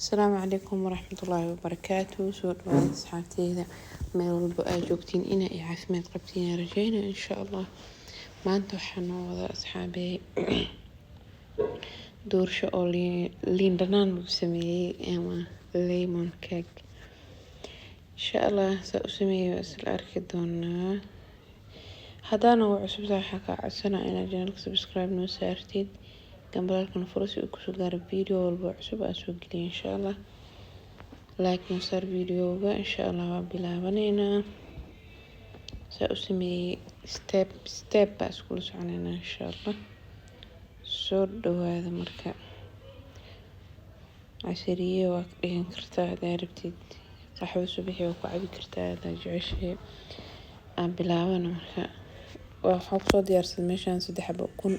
السلام عليكم ورحمة الله وبركاته. سو dhawaad asxaabteyda meel walba aad joogtiin ina ay caafimaad qabtiin rajeyna insha Allah. Maanta waxaan noo wada asxaabey doorsho oo liin dhanaan lagu sameeyey ama lemon cake insha Allah. Saa u sameeyey isla arki doonaa. Haddana waa cusub waxaa ka codsanaa inaad channelka subscribe noo saartid gambaraalkan furasi uu kusoo gaaro video walba cusub aan soo geliyo insha Allah. like noo saar videoga insha Allah. waa bilaabaneynaa. saa u sameeyey step baa iskula soconeynaa insha Allah. soo dhawaada marka cashariye waa ka dhigan kartaa hadaa rabtid, qaxwo subaxi waa ku cabi kartaa hadaa jeceshahay. aan bilaabana marka waxaa kusoo diyaarsaday meeshaan 3 xabo ukun,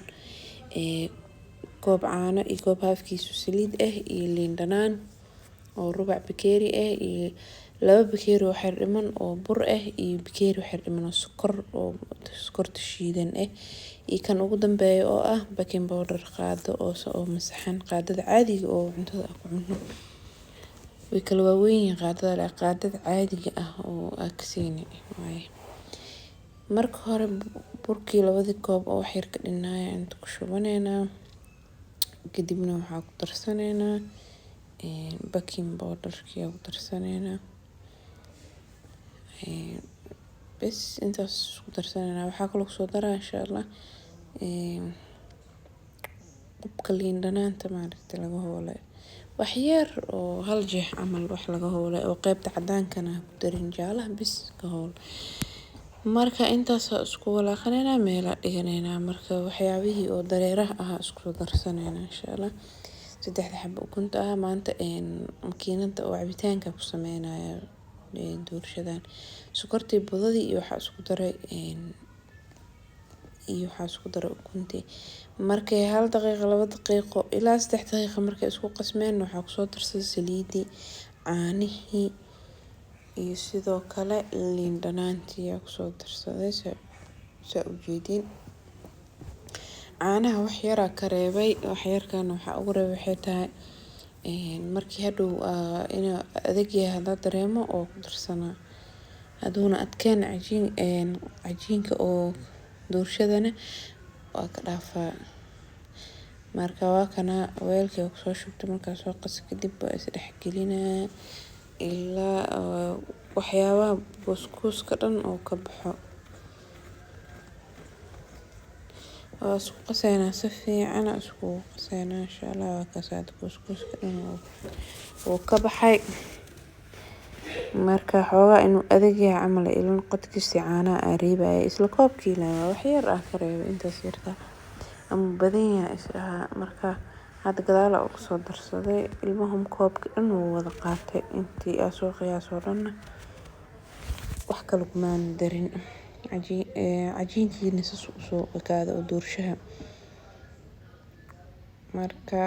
koob caano iyo koob haafkiisu saliid ah iyo liin dhanaan oo rubac bakeeri ah iyo 2 bakeeri oo xir dhiman oo bur ah iyo bakeeri xir dhiman oo sokorta shiidan ah iyo kan ugu dambeeyo oo ah baking powder qaado oo masaxan qaadada caadiga oo cuntada ku cunno. way kala waaweyn qaadada caadiga ah oo aksini way. marka hore burkii 2 koob oo xir ka dhinaaya inta ku shubaneynaa, kadibna waxaa ku darsaneynaa baking powder kii ku darsaneynaa bas intaas ku darsaneynaa. waxaa kaloo soo daraa insha Allah qubka liin dhanaanta maaragtay laga hoolay wax yar oo hal jeex camal wax laga hoolay oo qaybta cadaankana ku darin jaalaha bis ka hool. marka intaas isku walaaqaneynaa meel dhiganeynaa. marka waxyaabihii oo dareeraha ah isku darsaneynaa insha Allah. 3 xabo ukunta ah maanta makiinada oo cabitaanka ku sameynaya doorshadan sokortii budadii iyo waxa isku daray ukuntii. markay 1 daqiiqo 2 daqiiqo ilaa 3 daqiiqo markay isku qasmeen waxaa ku soo darsaday saliidii, caanihii iyo sidoo kale liin dhanaantii ku soo darsaday. saa u jeedin caanaha wax yar ka reebay, wax yarkan waxa ugu reebay waxay tahay markii hadhow ina adag yahay hada dareemo oo ku darsana haduna adkeen cajiinka oo doorshadana waa ka dhaafaa. marka waa kana weelkii ku soo shubtay markaa soo qas kadib waa is dhex gelinaa ilaa waxyaabaha buskuska dhan oo ka baxo. isku qaseynaa si fiican isku qaseynaa insha Allah. waa ka saad buskuska dhan oo ka baxay. marka xoogaa inuu adag yahay camal ilaa qodkiisa caanaha areebay isla koobkii la wax yar ka reebay intaas yarta ama badan yahay isla. marka hadda gadaal oo soo darsaday ilmahum koobka dhan uu wada qaatay intii soo qiyaasoo dhan wax kale kuma darin cajiinkiina soo qaada oo doorshaha. marka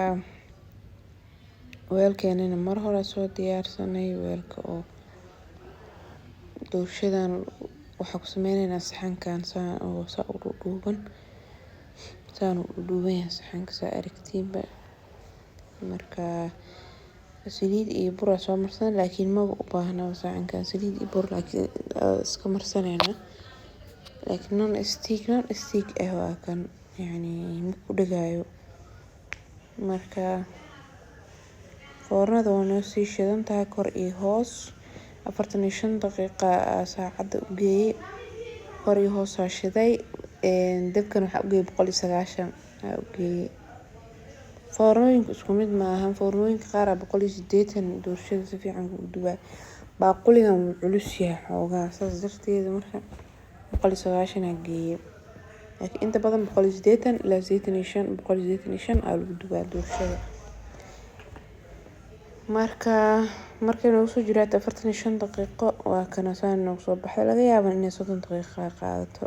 weelkeenina mar hore soo diyaarsanay weelka oo doorshadan waxa ku sameeynaa saxankan saan oo saa u dhuuban saxanka saa aragtiinba. marka saliid iyo bur soo marsan laakiin ma u baahna saxankan saliid iyo bur laakiin iska marsaneena laakiin non stick waa kan yani ma ku dhagaayo. marka foornada waa sii shidan tahay kor iyo hoos 45 daqiiqo saacada u geeyay kor iyo hoos shiday dabkan waxa u geeyay 190 u geeyay. foornooyinka isku mid ma aha, foornooyinka qaar 180 doorshada si fiican u dubaa baaquligan wuu culus yahay xoogaa saas darteed marka 190 geeyay laakiin inta badan 180 ilaa 185 lagu dubaa doorshada. markay noo soo jiraato 45 daqiiqo waa kana saan noo soo baxay laga yaabaa inay 30 daqiiqo qaadato.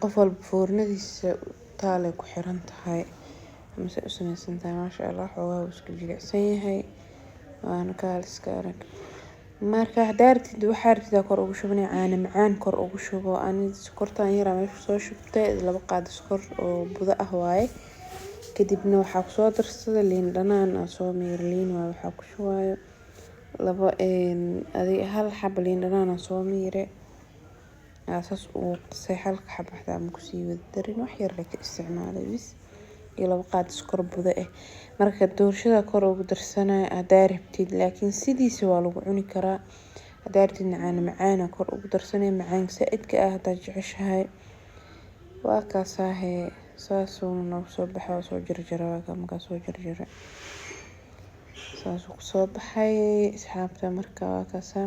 qof walba foornadiisa taale ku xiran tahay ama u sameysan tahay maasha Allah. xoogaa isku jilicsan yahay waana kaaliska arag. marka daartid waxa rabtid kor ugu shubnay caano macaan kor ugu shubo aan sokortan yar meesha soo shubtay 2 qaado sokor oo budo ah waaye kadibna waxaa kusoo darsada liin dhanaan aan soo miirliin waa waxaa ku shubaayo hal xabo liin dhanaan aan soo miire asaas uu qasay halka xabo xataa ma kusii wada darin wax yar ka isticmaalay bis iyo 2 qaad iskor buda marka doorshada kor ugu darsanay hadaa rabtid laakiin sidiisa waa lagu cuni karaa hadaa rabtid macaan kor ugu darsanay macaan saaidka hadaa jeceshahay waa kaasahe saasoo noo soo baxay soo jarjara marka soo jarjara saasoo soo baxay asxaabta marka waa kaasa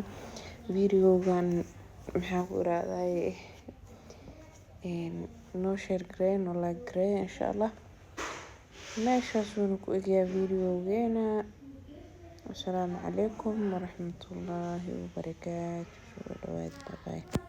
videogan maxaa ku raadayay noo share gareyn noo like gareyn insha Allah meeshaas wuu ku egyaa videogeena assalaamu calaykum waraxmatullaahi wabarakaatuh. Bye bye.